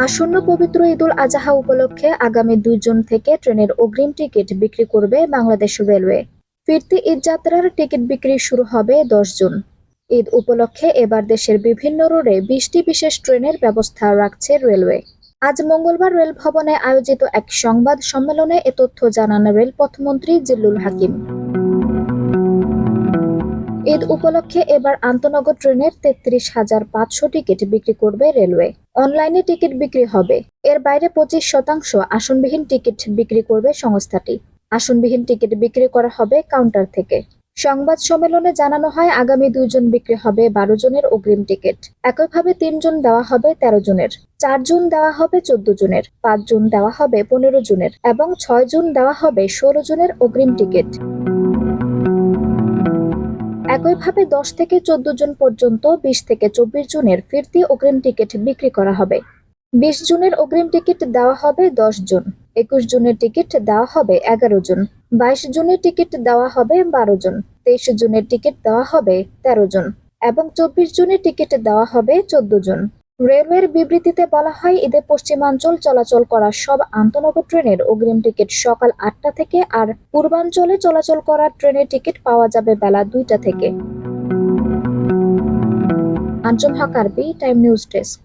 আসন্ন পবিত্র ঈদুল আজহা উপলক্ষে আগামী ২ জুন থেকে ট্রেনের অগ্রিম টিকিট বিক্রি করবে বাংলাদেশ রেলওয়ে। ফিরতি ঈদযাত্রার টিকিট বিক্রি শুরু হবে ১০ জুন। ঈদ উপলক্ষে এবার দেশের বিভিন্ন রোডে ২০টি বিশেষ ট্রেনের ব্যবস্থা রাখছে রেলওয়ে। আজ মঙ্গলবার রেল ভবনে আয়োজিত এক সংবাদ সম্মেলনে এ তথ্য জানান রেলপথমন্ত্রী জিল্লুল হাকিম। ঈদ উপলক্ষে এবার আন্তনগর ট্রেনের ৩৩,৫০০ টিকিট বিক্রি করবে রেলওয়ে। অনলাইনে টিকিট বিক্রি হবে। এর বাইরে ২৫% আসনবিহীন টিকিট বিক্রি করবে সংস্থাটি। আসনবিহীন টিকিট বিক্রি করা হবে কাউন্টার থেকে। সংবাদ সম্মেলনে জানানো হয়, আগামী ২ জুন বিক্রি হবে ১২ জনের অগ্রিম টিকিট। একইভাবে ৩ জুন দেওয়া হবে ১৩ জনের, ৪ জুন দেওয়া হবে ১৪ জনের, ৫ জুন দেওয়া হবে ১৫ জনের এবং ৬ জুন দেওয়া হবে ১৬ জনের অগ্রিম টিকিট। একইভাবে ১০ থেকে ১৪ জন পর্যন্ত ২০ থেকে ২৪ জনের ফিরতি অগ্রিম টিকিট বিক্রি করা হবে। ২০ জনের অগ্রিম টিকিট দেওয়া হবে ১০ জন, ২১ জনের টিকিট দেওয়া হবে ১১ জন, ২২ জনের টিকিট দেওয়া হবে ১২ জন, ২৩ জনের টিকিট দেওয়া হবে ১৩ জন এবং ২৪ জনের টিকিট দেওয়া হবে ১৪ জন। রেলওয়ের বিবৃতিতে বলা হয়, ঈদে পশ্চিমাঞ্চল চলাচল করা সব আন্তনগর ট্রেনের অগ্রিম টিকিট সকাল ৮টা থেকে আর পূর্বাঞ্চলে চলাচল করা ট্রেনের টিকিট পাওয়া যাবে বেলা ২টা থেকে। আঞ্জুম হক আরবি, টাইম নিউজ ডেস্ক।